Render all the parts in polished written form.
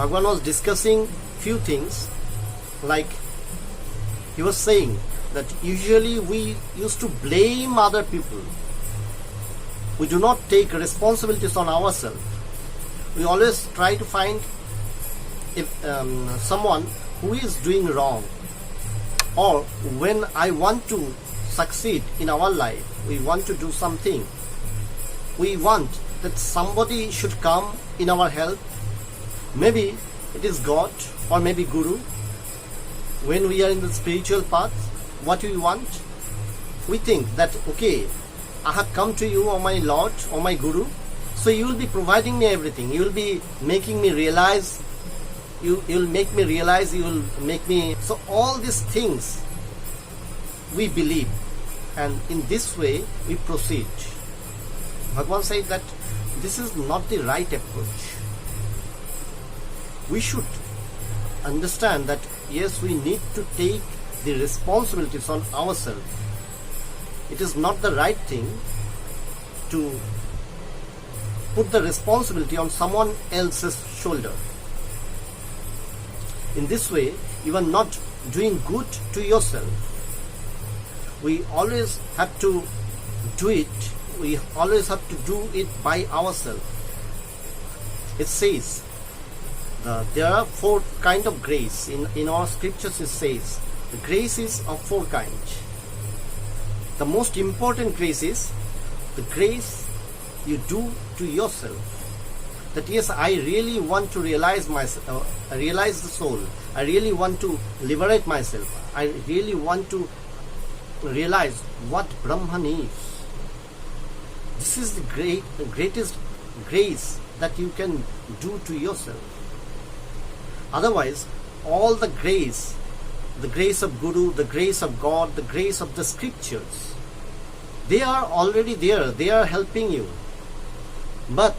Bhagavan was discussing few things, like he was saying that usually we used to blame other people. We do not take responsibilities on ourselves. We always try to find someone who is doing wrong. Or when I want to succeed in our life, we want to do something, we want that somebody should come in our help. Maybe it is God or maybe Guru. When we are in the spiritual path, what we want? We think that, okay, I have come to you, or my Lord, or my Guru, so you will be providing me everything. You will be making me realize, you will make me realize, you will make me... So all these things we believe, and in this way we proceed. Bhagavan said that this is not the right approach. We should understand that yes, we need to take the responsibilities on ourselves. It is not the right thing to put the responsibility on someone else's shoulder. In this way, you are not doing good to yourself. We always have to do it. We always have to do it by ourselves. It says, there are 4 kinds of grace. In our scriptures it says, the grace is of 4 kinds. The most important grace is the grace you do to yourself. That yes, I really want to realize myself, realize the soul. I really want to liberate myself. I really want to realize what Brahman is. This is the greatest grace that you can do to yourself. Otherwise, all the grace of Guru, the grace of God, the grace of the scriptures, they are already there. They are helping you. But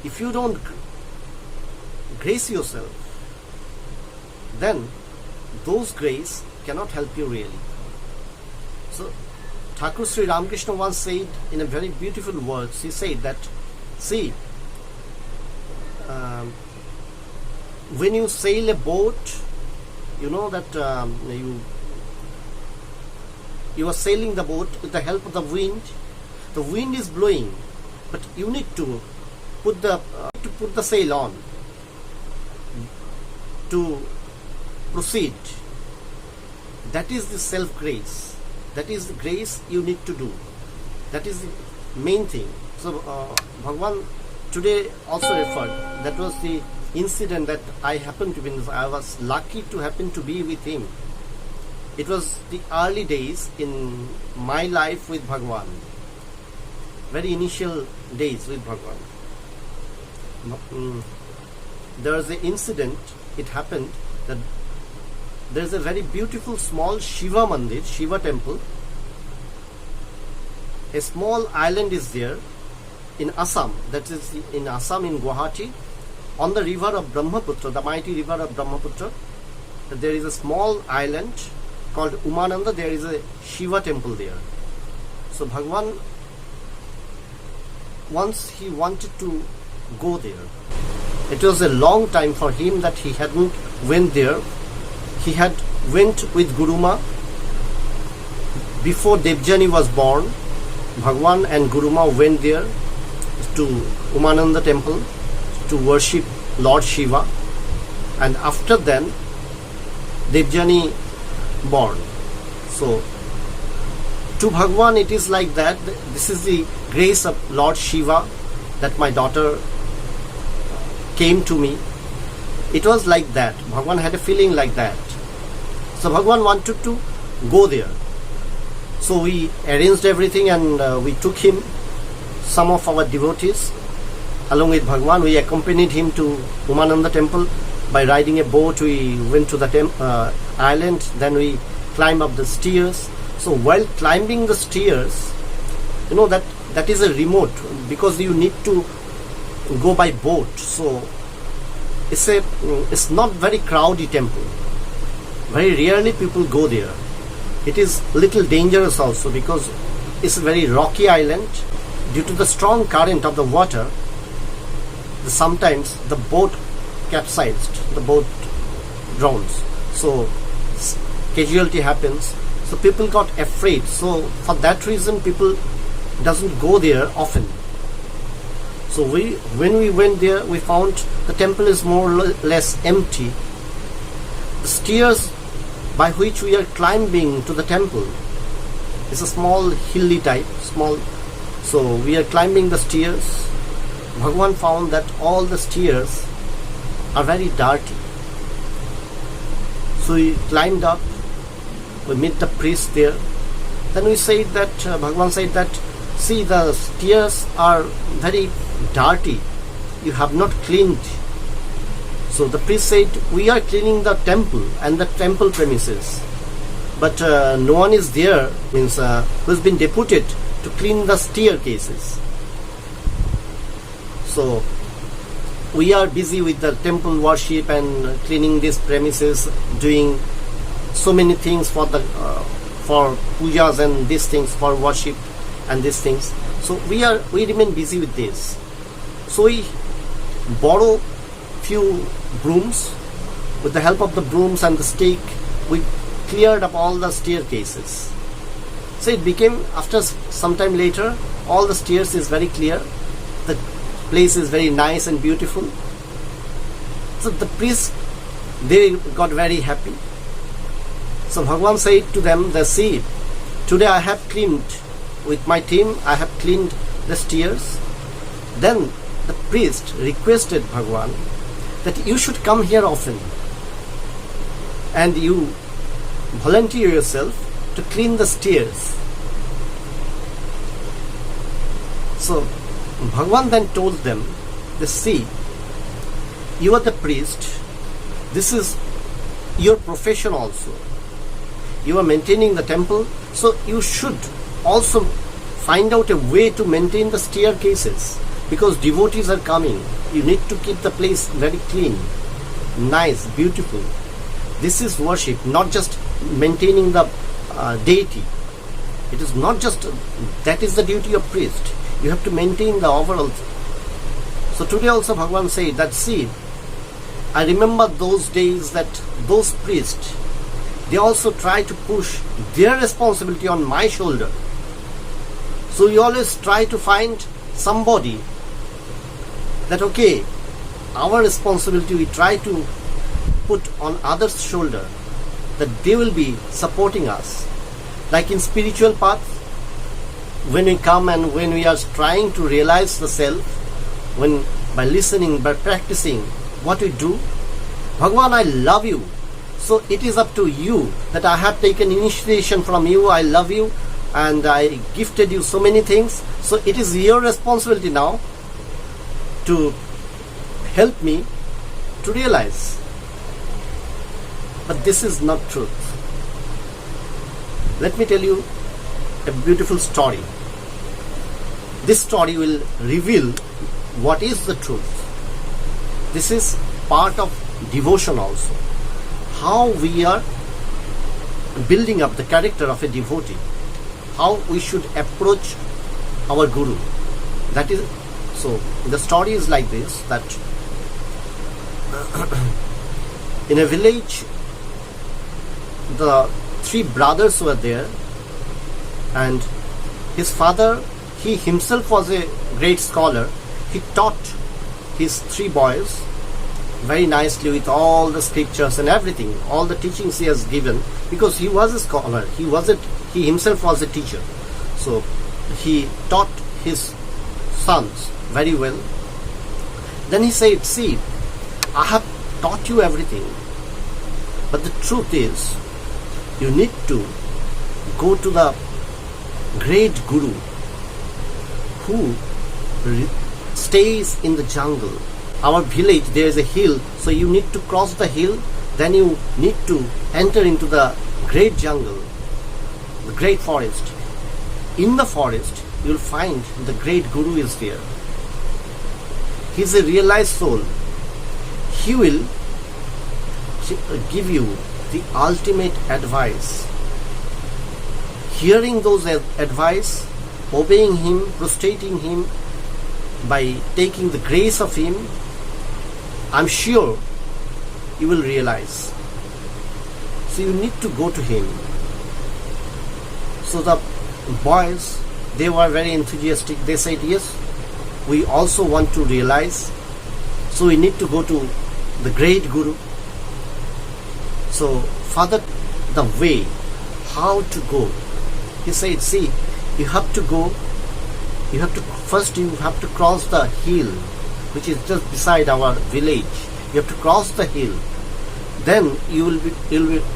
if you don't grace yourself, then those grace cannot help you really. So Thakur Sri Ramakrishna once said in a very beautiful words, he said that, see, when you sail a boat, you know that you are sailing the boat with the help of the wind. The wind is blowing, but you need to put the sail on to proceed. That is the self-grace. That is the grace you need to do. That is the main thing. So Bhagavan today also referred, that was the incident that I happened to be, I was lucky to happen to be with him. It was the early days in my life with Bhagavan. Very initial days with Bhagavan. There was an incident, it happened that there is a very beautiful small Shiva Mandir, Shiva temple. A small island is there in Assam, that is in Assam, in Guwahati, on the river of Brahmaputra, the mighty river of Brahmaputra. There is a small island called Umananda. There is a Shiva temple there. So Bhagavan, once he wanted to go there. It was a long time for him that he hadn't went there. He had went with Guruma before Devjani was born. Bhagavan and Guruma went there to Umananda temple to worship Lord Shiva, and after then Devjani born. So to Bhagavan it is like that. This is the grace of Lord Shiva that my daughter came to me. It was like that. Bhagavan had a feeling like that. So Bhagavan wanted to go there. So we arranged everything and we took him, some of our devotees, along with Bhagavan. We accompanied him to Umananda temple by riding a boat. We went to the island, then we climbed up the stairs. So while climbing the stairs, you know that is a remote, because you need to go by boat. So it's not very crowded temple. Very rarely people go there. It is little dangerous also, because it's a very rocky island. Due to the strong current of the water, sometimes the boat capsized, the boat drowns. So casualty happens. So people got afraid. So for that reason, people doesn't go there often. So when we went there, we found the temple is more or less empty. The stairs by which we are climbing to the temple is a small hilly type, small. So we are climbing the stairs. Bhagavan found that all the stairs are very dirty. So we climbed up. We meet the priest there. Then we said that Bhagavan said that, see, the stairs are very dirty. You have not cleaned. So the priest said, we are cleaning the temple and the temple premises, but no one is there, means who's been deputed to clean the staircases. So we are busy with the temple worship and cleaning these premises, doing so many things for the for pujas and these things, for worship and these things. So we remain busy with this. So we borrow few brooms. With the help of the brooms and the stake, we cleared up all the staircases. So it became, after some time later, all the stairs is very clear. The place is very nice and beautiful. So the priests, they got very happy. So Bhagavan said to them, see, today I have cleaned, with my team, I have cleaned the stairs. Then the priest requested Bhagavan that you should come here often and you volunteer yourself to clean the stairs. So Bhagavan then told them, see, you are the priest, this is your profession also. You are maintaining the temple, so you should also find out a way to maintain the staircases, because devotees are coming. You need to keep the place very clean, nice, beautiful. This is worship, not just maintaining the deity. It is not just, that is the duty of priest. You have to maintain the overall. So today also Bhagavan said that, see, I remember those days that those priests, they also try to push their responsibility on my shoulder. So you always try to find somebody that, okay, our responsibility we try to put on others' shoulder, that they will be supporting us. Like in spiritual path, when we come and when we are trying to realize the self, when by listening, by practicing what we do, Bhagavan, I love you. So it is up to you, that I have taken initiation from you, I love you, and I gifted you so many things. So it is your responsibility now to help me to realize. But this is not truth. Let me tell you a beautiful story. This story will reveal what is the truth. This is part of devotion also. How we are building up the character of a devotee. How we should approach our Guru. That is, so the story is like this, that in a village, the three brothers were there, and his father, he himself was a great scholar. He taught his three boys very nicely with all the scriptures and everything, all the teachings he has given, because he was a scholar, he himself was a teacher. So he taught his sons very well. Then he said, see, I have taught you everything, but the truth is, you need to go to the great Guru who stays in the jungle. Our village, there is a hill, so you need to cross the hill, then you need to enter into the great jungle, the great forest. In the forest, you will find the great Guru is there. He is a realized soul. He will give you the ultimate advice. Hearing those advice, obeying him, prostrating him, by taking the grace of him, I'm sure you will realize. So you need to go to him. So the boys, they were very enthusiastic. They said, yes, we also want to realize. So we need to go to the great Guru. So Father, the way, how to go? He said, see, you have to go, first you have to cross the hill, which is just beside our village. You have to cross the hill. Then you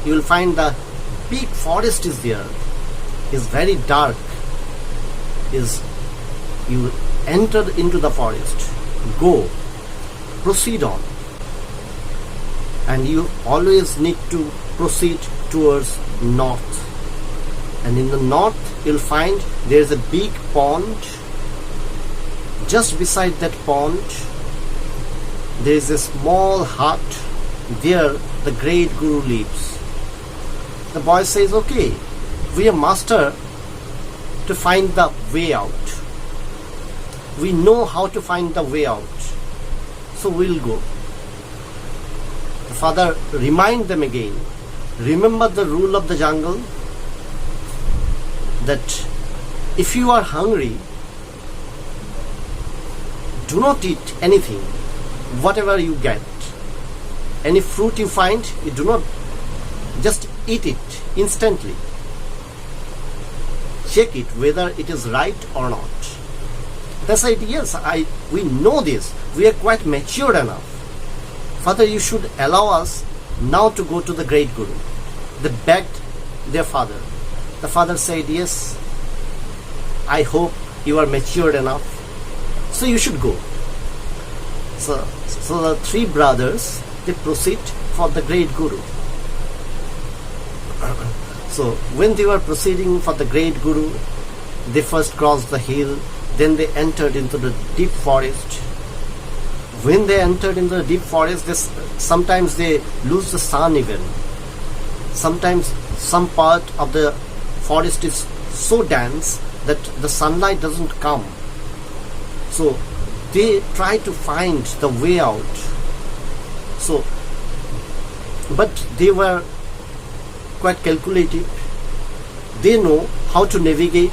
will find the big forest is there. It's very dark. You enter into the forest. Go. Proceed on. And you always need to proceed towards north. And in the north you'll find there is a big pond. Just beside that pond there is a small hut. There the great Guru lives. The boy says, okay, we are master to find the way out. We know how to find the way out. So we'll go. The father remind them again. Remember the rule of the jungle, that if you are hungry, do not eat anything, whatever you get. Any fruit you find, you do not just eat it instantly. Check it whether it is right or not. They said, yes, we know this. We are quite mature enough. Father, you should allow us now to go to the great Guru. They begged their father. The father said, yes, I hope you are matured enough. So you should go. So the three brothers, they proceed for the great Guru. So when they were proceeding for the great Guru, they first crossed the hill, then they entered into the deep forest. When they entered into the deep forest, sometimes they lose the sun even. Sometimes some part of the forest is so dense that the sunlight doesn't come. So they try to find the way out. So, but they were quite calculative. They know how to navigate.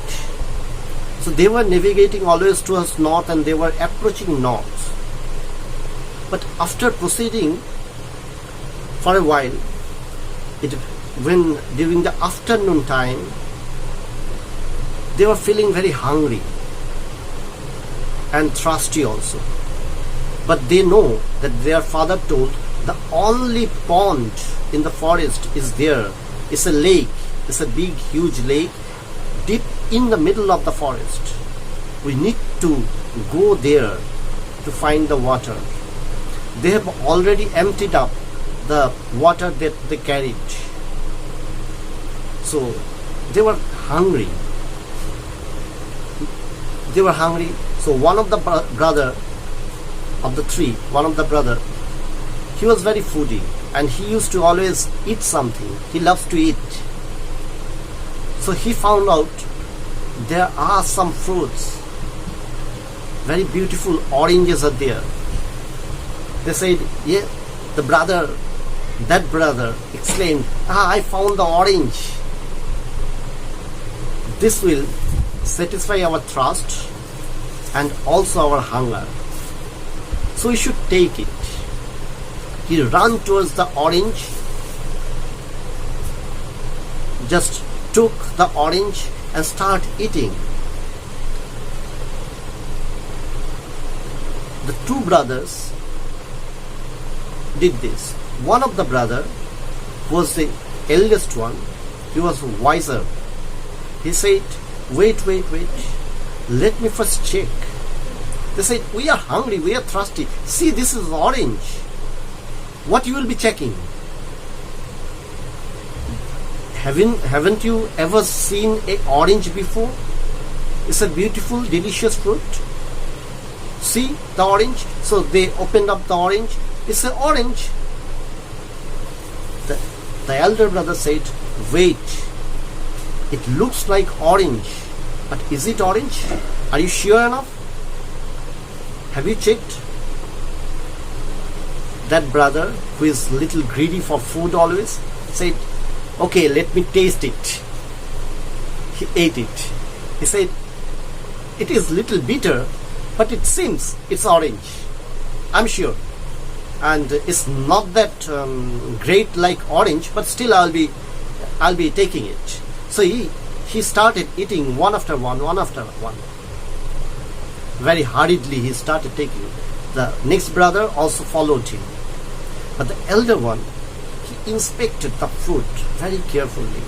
So they were navigating always towards north and they were approaching north. But after proceeding for a while, during the afternoon time, they were feeling very hungry and thirsty also. But they know that their father told the only pond in the forest is there. It's a lake. It's a big, huge lake deep in the middle of the forest. We need to go there to find the water. They have already emptied up the water that they carried. So they were hungry. So one of the brother of the three, he was very foodie and he used to always eat something. He loves to eat. So he found out there are some fruits. Very beautiful oranges are there. They said, yeah, that brother exclaimed, I found the orange. This will satisfy our thirst and also our hunger. So we should take it. He ran towards the orange, just took the orange and started eating. The two brothers did this. One of the brother was the eldest one. He was wiser. He said, wait, let me first check. They said, we are hungry, we are thirsty. See, this is orange. What you will be checking? Haven't you ever seen an orange before? It's a beautiful, delicious fruit. See the orange? So they opened up the orange. It's an orange. The elder brother said, wait, it looks like orange, but is it orange? Are you sure enough? Have you checked? that brother, who is little greedy for food always, said, okay, let me taste it. He ate it. He said, it is little bitter, but it seems it's orange. I'm sure. And it's not that great like orange, but still I'll be taking it. So he started eating one after one. Very hurriedly he started taking it. The next brother also followed him. But the elder one, he inspected the fruit very carefully.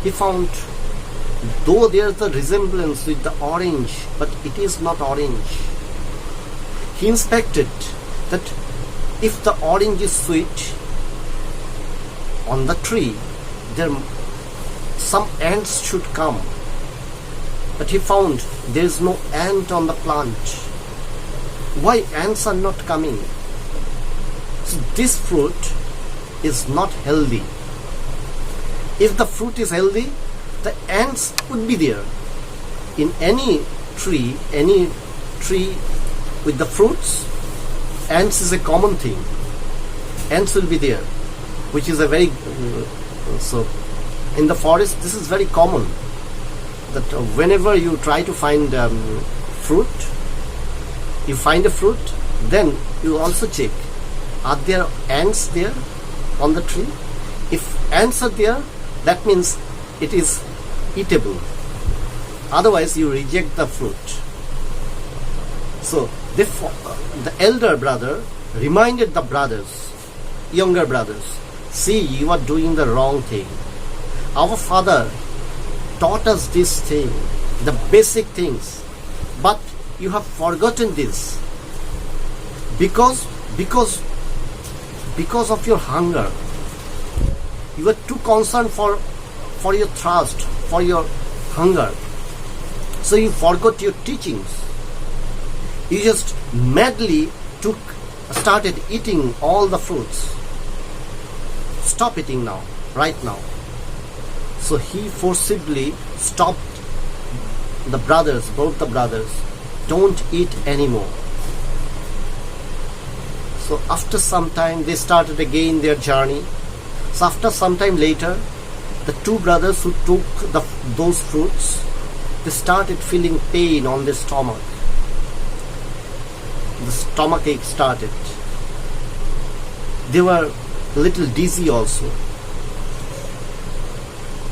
He found, though there's a resemblance with the orange, but it is not orange. He inspected that if the orange is sweet, on the tree, some ants should come. But he found there is no ant on the plant. Why ants are not coming? So this fruit is not healthy. If the fruit is healthy, the ants would be there. In any tree with the fruits, ants is a common thing. Ants will be there, which is a very so in the forest this is very common, that whenever you try to find fruit, you find a fruit, then you also check, are there ants there on the tree? If ants are there, that means it is eatable. Otherwise you reject the fruit. So the elder brother reminded the younger brothers, see, you are doing the wrong thing. Our father taught us this thing, the basic things, but you have forgotten this because of your hunger. You are too concerned for your thirst, for your hunger. So you forgot your teachings. You just madly started eating all the fruits. Stop eating now, right now. So he forcibly stopped both the brothers. Don't eat anymore. So after some time they started again their journey. So after some time later, the two brothers who took those fruits, they started feeling pain on their stomach. The stomach ache started. They were a little dizzy also.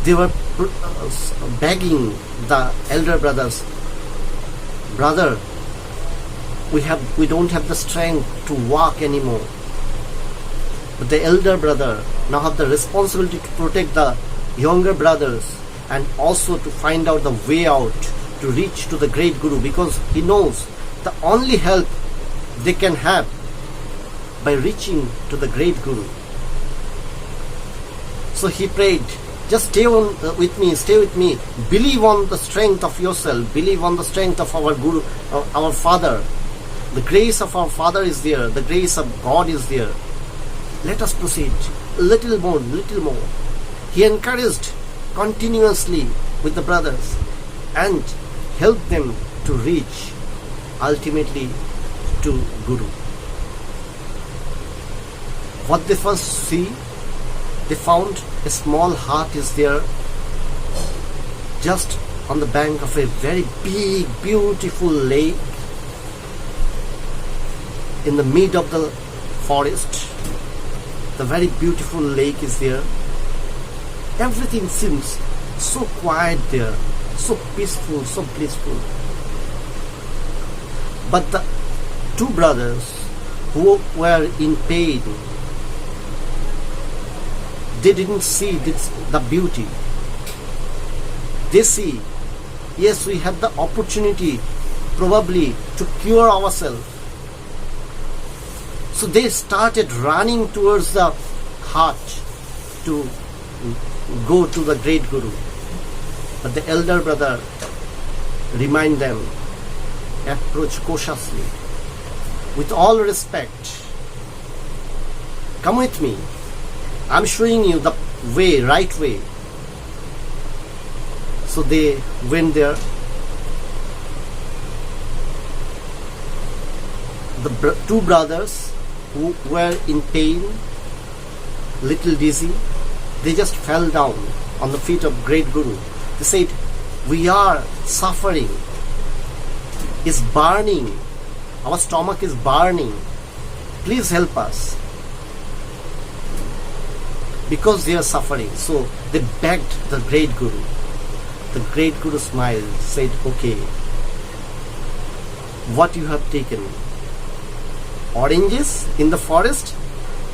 They were begging the elder brothers, brother, we don't have the strength to walk anymore. But the elder brother now have the responsibility to protect the younger brothers and also to find out the way out to reach to the great Guru, because he knows the only help they can have by reaching to the great Guru. So he prayed, just stay with me, believe on the strength of yourself, believe on the strength of our Guru, our Father. The grace of our Father is there, the grace of God is there. Let us proceed, little more. He encouraged continuously with the brothers and helped them to reach ultimately to Guru. What they first see, they found a small hut is there just on the bank of a very big, beautiful lake in the mid of the forest. The very beautiful lake is there. Everything seems so quiet there, so peaceful, so blissful. But the two brothers who were in pain, they didn't see the beauty. They see, yes, we have the opportunity probably to cure ourselves. So they started running towards the hut to go to the great Guru. But the elder brother reminded them, approach cautiously, with all respect. Come with me. I'm showing you the way, right way. So they went there. The two brothers who were in pain, little dizzy, they just fell down on the feet of great Guru. They said, we are suffering, it's burning, our stomach is burning, please help us. Because they are suffering, so they begged the great Guru. The great Guru smiled, said, okay, what you have taken? Oranges in the forest?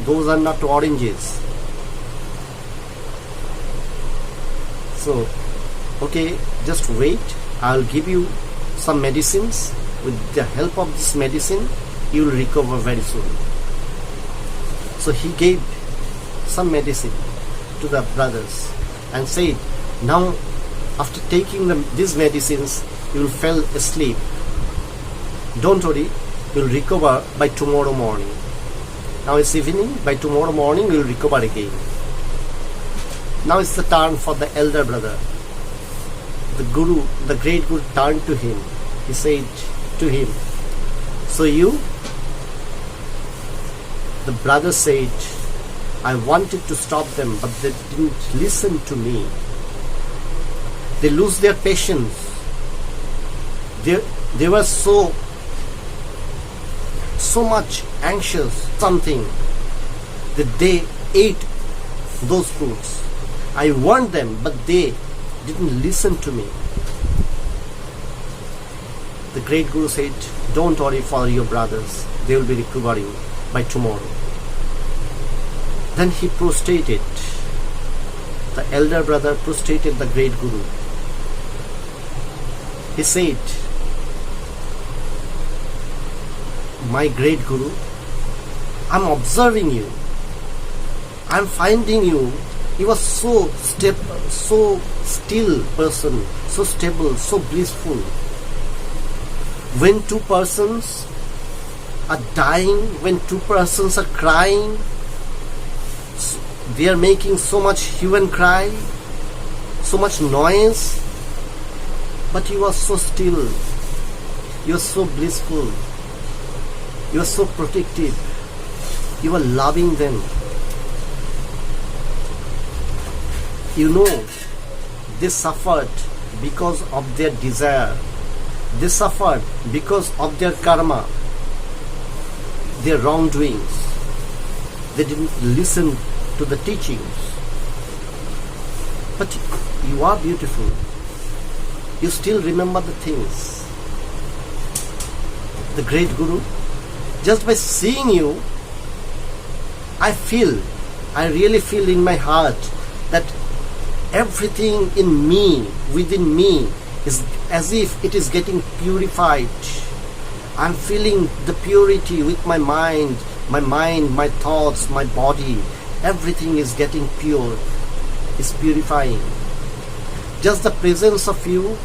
Those are not oranges. So, okay, just wait. I'll give you some medicines. With the help of this medicine, you will recover very soon. So he gave some medicine to the brothers and said, now after taking these medicines, you will fall asleep. Don't worry, you will recover by tomorrow morning. Now it's evening, by tomorrow morning you will recover again. Now it's the turn for the elder brother. The Guru, the great Guru turned to him. He said to him, so you? The brother said, I wanted to stop them, but they didn't listen to me. They lose their patience. They were so much anxious, something, that they ate those fruits. I warned them, but they didn't listen to me. The great Guru said, don't worry for your brothers, they will be recovering by tomorrow. Then he prostrated. The elder brother prostrated the great Guru. He said, my great Guru, I'm observing you. I'm finding you. You are so still person, so stable, so blissful. When two persons are dying, when two persons are crying, they are making so much hue and cry, so much noise, but you are so still, you are so blissful, you are so protective, you are loving them. You know, they suffered because of their desire, they suffered because of their karma, their wrongdoings. They didn't listen to the teachings. But you are beautiful. You still remember the things. The great Guru, just by seeing you, I really feel in my heart that everything in me, within me, is as if it is getting purified. I'm feeling the purity with my mind, my thoughts, my body. Everything is getting pure, is purifying. Just the presence of you,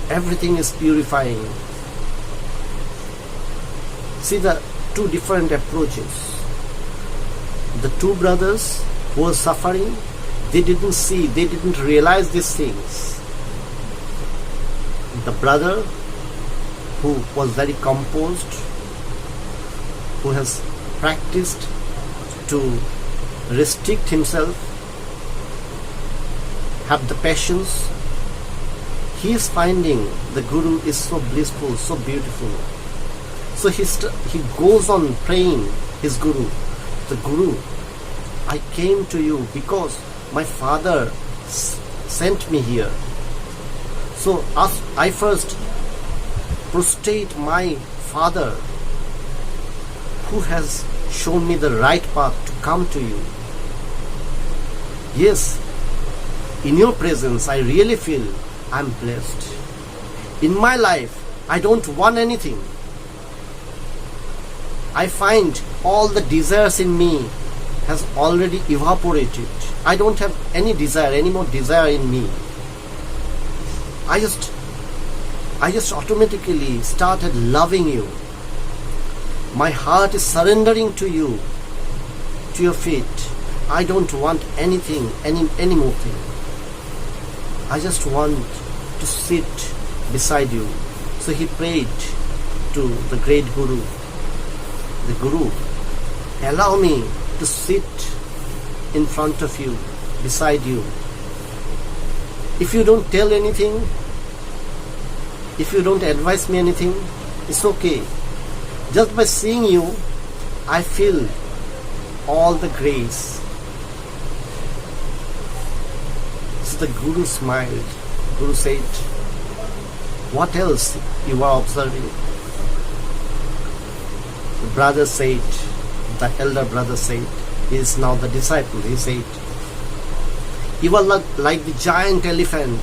everything is purifying. See the two different approaches. The two brothers who were suffering, they didn't see, they didn't realize these things. The brother who was very composed, who has practiced to restrict himself, have the patience, he is finding the Guru is so blissful, so beautiful. So he goes on praying his Guru. The Guru, I came to you because my father sent me here. So I first prostrate my father who has shown me the right path to come to you. Yes, in your presence I really feel I'm blessed. In my life I don't want anything. I find all the desires in me has already evaporated. I don't have any desire, any more desire in me. I just automatically started loving you. My heart is surrendering to you, to your feet. I don't want anything, any more thing. I just want to sit beside you. So he prayed to the great Guru. the Guru, allow me to sit in front of you, beside you. If you don't tell anything, if you don't advise me anything, it's okay. Just by seeing you, I feel all the grace. So the Guru smiled. Guru said, what else you are observing? The brother said, the elder brother said, he is now the disciple. He said, you are like the giant elephant,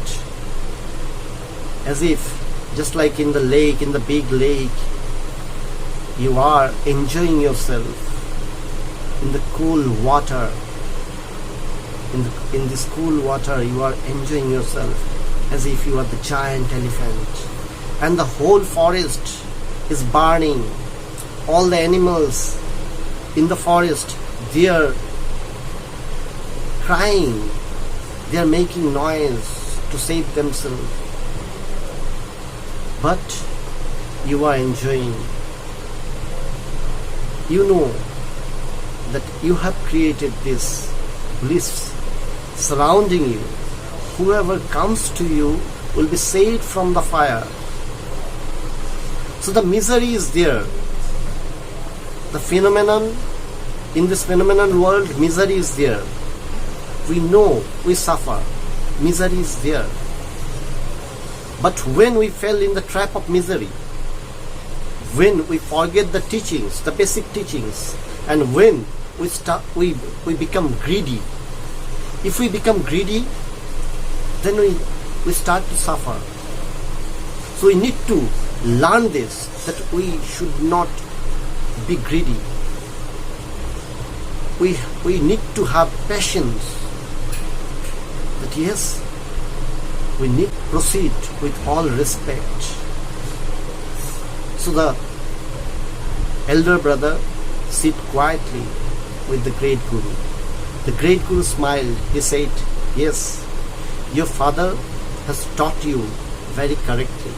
as if just like in the lake, in the big lake, you are enjoying yourself in the cool water. In this cool water, you are enjoying yourself as if you are the giant elephant. And the whole forest is burning. All the animals in the forest, they are crying. They are making noise to save themselves. But you are enjoying. You know that you have created this bliss surrounding you. Whoever comes to you will be saved from the fire. So the misery is there. The phenomenon, in this phenomenon world, misery is there. We know we suffer. Misery is there. But when we fell in the trap of misery, when we forget the teachings, the basic teachings, and when we become greedy. If we become greedy, then we start to suffer. So we need to learn this, that we should not be greedy. We need to have patience. That yes, we need to proceed with all respect. So the elder brother sit quietly with the great Guru. The great Guru smiled. He said, yes, your father has taught you very correctly.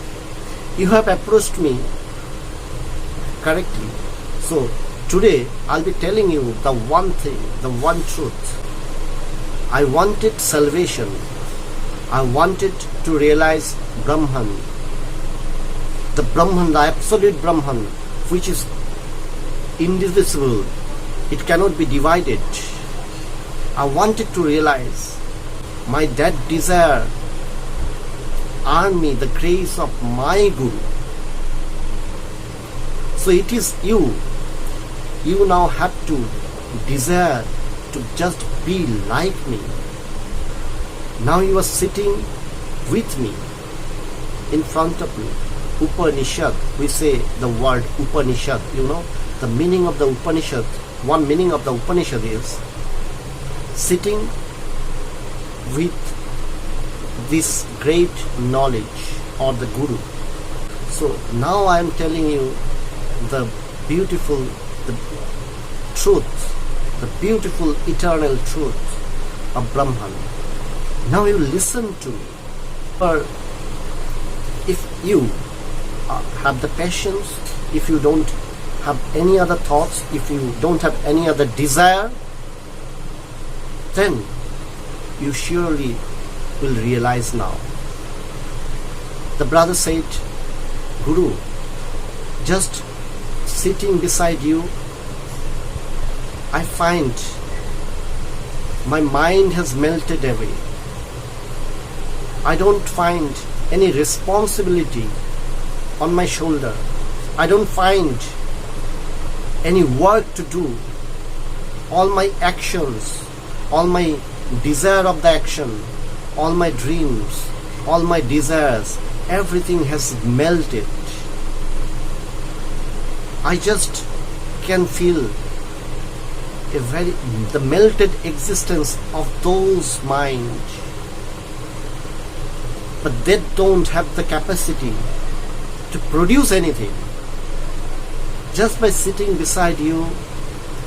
You have approached me correctly. So today I'll be telling you the one thing, the one truth. I wanted salvation. I wanted to realize Brahman. The Brahman, the absolute Brahman, which is indivisible. It cannot be divided. I wanted to realize my that desire earn me the grace of my Guru. So it is you. You now have to desire to just be like me. Now you are sitting with me, in front of me. Upanishad, we say the word Upanishad, the meaning of the Upanishad, one meaning of the Upanishad is sitting with this great knowledge or the Guru. So now I am telling you the beautiful, the truth, the beautiful eternal truth of Brahman. Now you listen to me. Or if you have the patience, if you don't have any other thoughts, if you don't have any other desire, then you surely will realize now. The brother said, Guru, just sitting beside you, I find my mind has melted away. I don't find any responsibility on my shoulder. I don't find any work to do. All my actions, all my desire of the action, all my dreams, all my desires, everything has melted. I just can feel the melted existence of those minds. But they don't have the capacity to produce anything. Just by sitting beside you,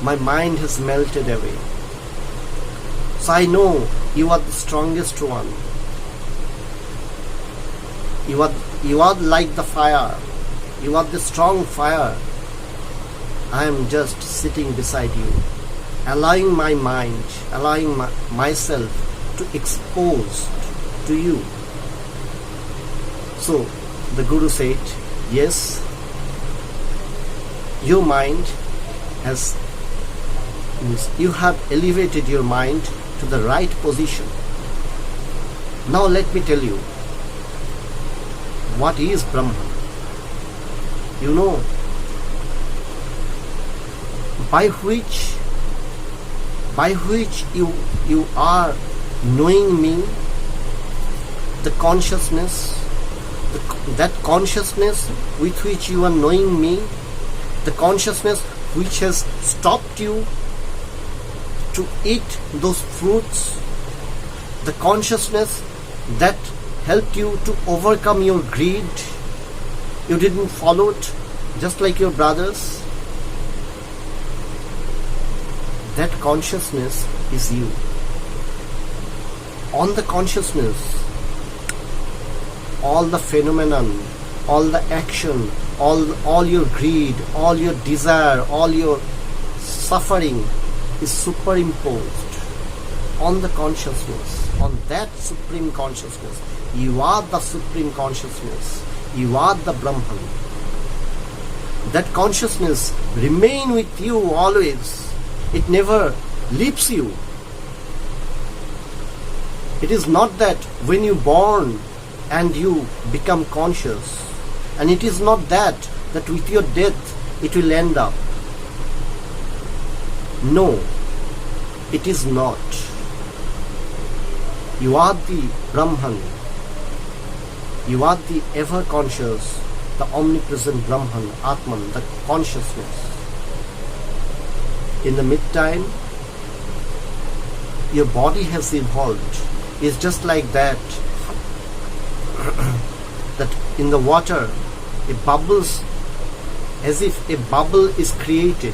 my mind has melted away. So I know you are the strongest one. You are like the fire. You are the strong fire. I am just sitting beside you, allowing my mind, allowing myself to expose to you. So the Guru said, yes, your mind has, you have elevated your mind to the right position. Now let me tell you, what is Brahman? You know, by which you are knowing me, the consciousness, that consciousness with which you are knowing me, the consciousness which has stopped you to eat those fruits, the consciousness that helped you to overcome your greed, you didn't follow it just like your brothers. That consciousness is you. On the consciousness, all the phenomenon, all the action, all your greed, all your desire, all your suffering is superimposed on the consciousness, on that supreme consciousness. You are the supreme consciousness. You are the Brahman. That consciousness remain with you always. It never leaves you. It is not that when you born and you become conscious, and it is not that with your death it will end up. No, it is not. You are the Brahman. You are the ever conscious, the omnipresent Brahman, Atman, the consciousness. In the mid-time, your body has evolved. It's just like that. That in the water, it bubbles as if a bubble is created.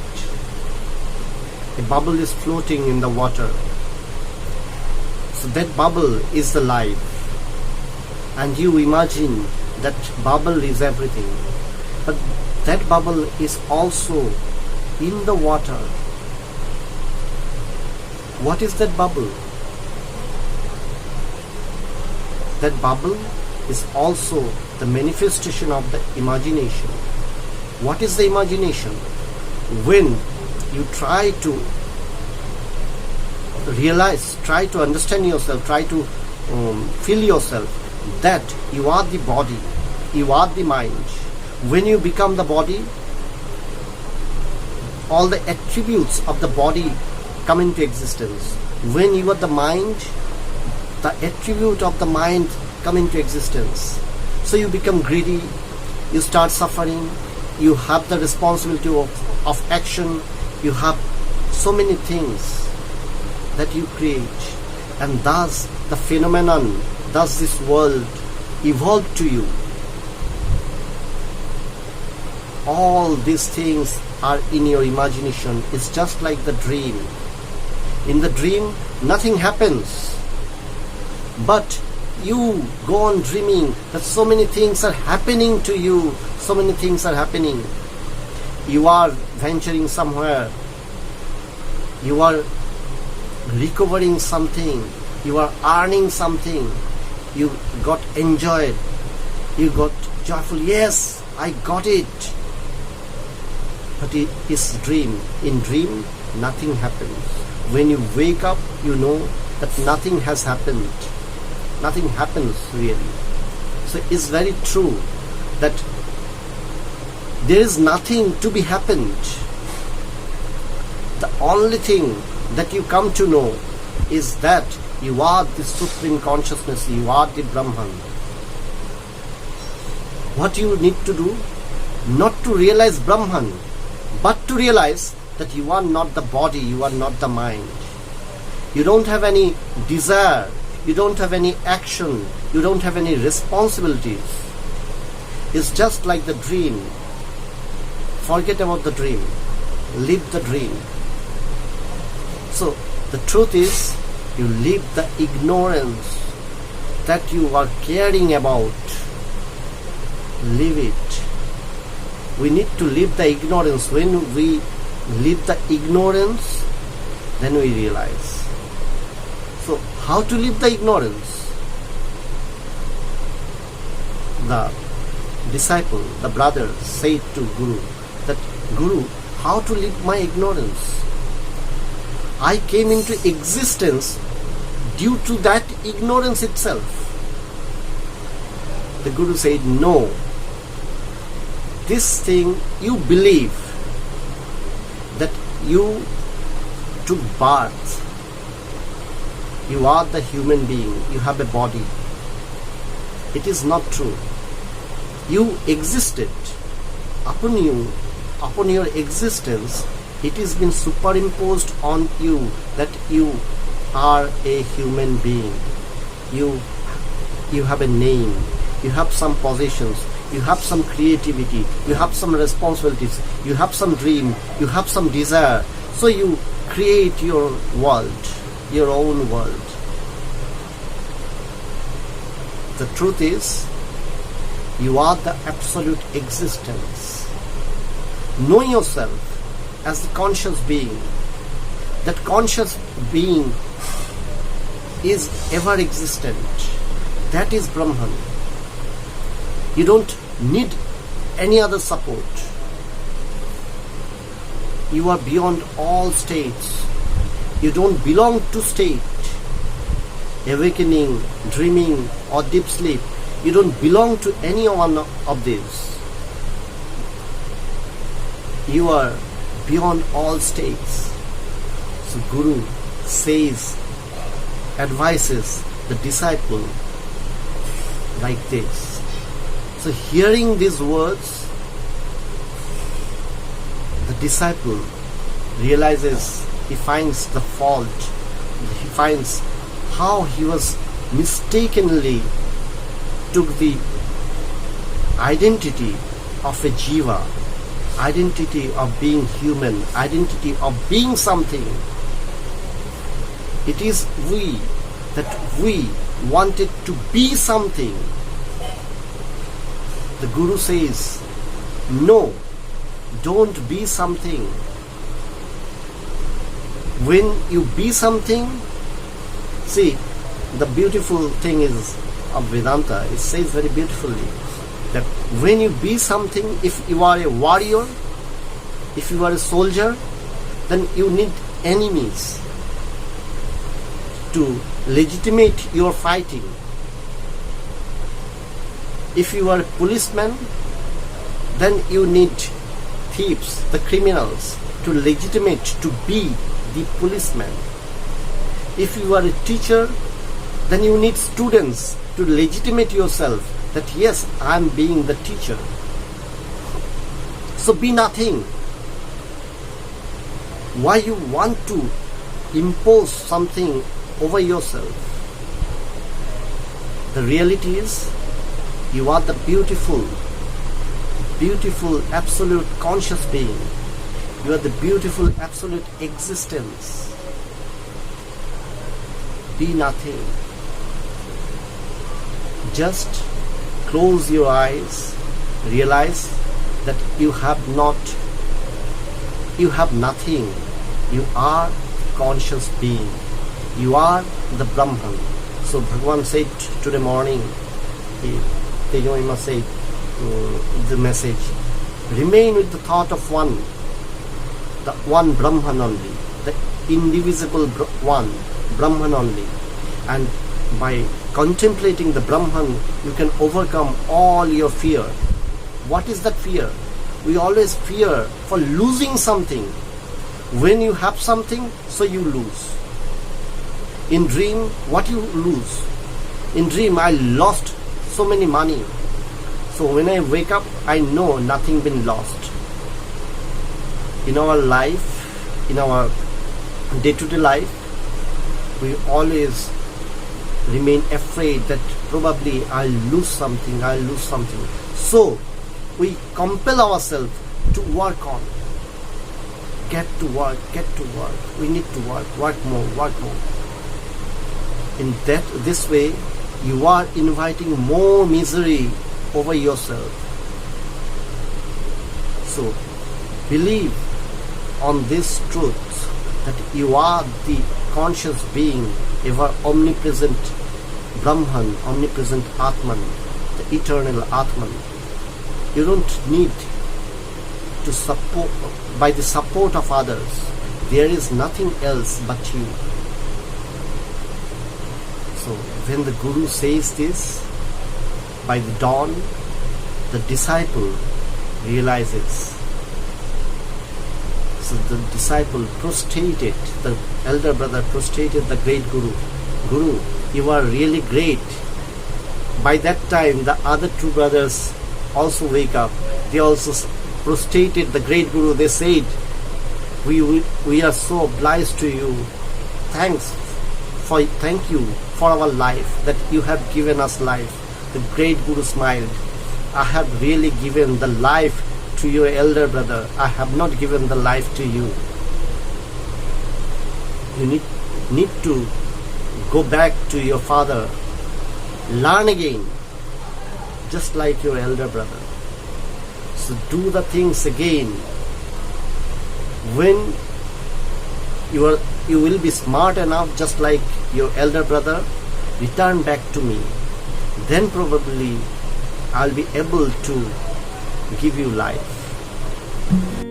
A bubble is floating in the water. So that bubble is the life. And you imagine that bubble is everything. But that bubble is also in the water. What is that bubble? That bubble is also the manifestation of the imagination. What is the imagination? When you try to realize, try to understand yourself, try to feel yourself that you are the body, you are the mind. When you become the body, all the attributes of the body come into existence. When you are the mind, the attribute of the mind come into existence. So you become greedy, you start suffering, you have the responsibility of action, you have so many things that you create, and thus the phenomenon, thus this world evolved to you. All these things are in your imagination. It's just like the dream. In the dream, nothing happens, but you go on dreaming that so many things are happening to you, so many things are happening. You are venturing somewhere, you are recovering something, you are earning something, you got enjoyed, you got joyful, yes, I got it. But it is dream. In dream, nothing happens. When you wake up, you know that nothing has happened. Nothing happens really. So it's very true that there is nothing to be happened. The only thing that you come to know is that you are the supreme consciousness, you are the Brahman. What you need to do? Not to realize Brahman, but to realize that you are not the body, you are not the mind. You don't have any desire, you don't have any action, you don't have any responsibilities. It's just like the dream. Forget about the dream. Live the dream. So the truth is, you leave the ignorance that you are caring about. Leave it. We need to leave the ignorance. When we leave the ignorance, then we realize. So, how to leave the ignorance? The disciple, the brother said to Guru that, Guru, how to leave my ignorance? I came into existence due to that ignorance itself. The Guru said, no, this thing you believe that you took birth, you are the human being, you have a body. It is not true. You existed. Upon your existence, it has been superimposed on you that you are a human being. You have a name, you have some possessions, you have some creativity, you have some responsibilities, you have some dream, you have some desire. So you create your world, your own world. The truth is, you are the absolute existence. Know yourself as the conscious being. That conscious being is ever existent. That is Brahman. You don't need any other support. You are beyond all states. You don't belong to state. Awakening, dreaming, or deep sleep. You don't belong to any one of these. You are beyond all states. So Guru says, advises the disciple like this. So hearing these words, the disciple realizes, he finds the fault, he finds how he was mistakenly took the identity of a jiva, identity of being human, identity of being something. It is we wanted to be something. The Guru says, no, don't be something. When you be something, see, the beautiful thing is of Vedanta, it says very beautifully that when you be something, if you are a warrior, if you are a soldier, then you need enemies to legitimate your fighting. If you are a policeman, then you need thieves, the criminals, to legitimate to be the policeman. If you are a teacher, then you need students to legitimate yourself that yes, I am being the teacher. So be nothing. Why you want to impose something over yourself? The reality is, you are the beautiful, absolute conscious being. You are the beautiful, absolute existence. Be nothing. Just close your eyes, realize that you have nothing. You are conscious being. You are the Brahman. So Bhagavan said today morning, Tejoma said the message, remain with the thought of one, the one Brahman only, the indivisible one, Brahman only. And by contemplating the Brahman, you can overcome all your fear. What is that fear? We always fear for losing something. When you have something, so you lose. In dream, what you lose? In dream, I lost so many money. So when I wake up, I know nothing been lost. In our life, in our day-to-day life, we always remain afraid that probably I'll lose something. So we compel ourselves to work on. Get to work. We need to work more. In this way, you are inviting more misery over yourself. So believe on this truth that you are the conscious being, ever omnipresent Brahman, omnipresent Atman, the eternal Atman. You don't need to support, by the support of others. There is nothing else but you. So when the Guru says this, by the dawn, the disciple realizes. So the disciple prostrated, the elder brother prostrated the great Guru. Guru, you are really great. By that time, the other two brothers also wake up. They also prostrated the great Guru. They said, we are so obliged to you. Thank you for our life, that you have given us life. The great Guru smiled. I have really given the life to your elder brother. I have not given the life to you. You need to go back to your father. Learn again, just like your elder brother. So do the things again. When you will be smart enough, just like your elder brother, return back to me. Then probably I'll be able to give you life.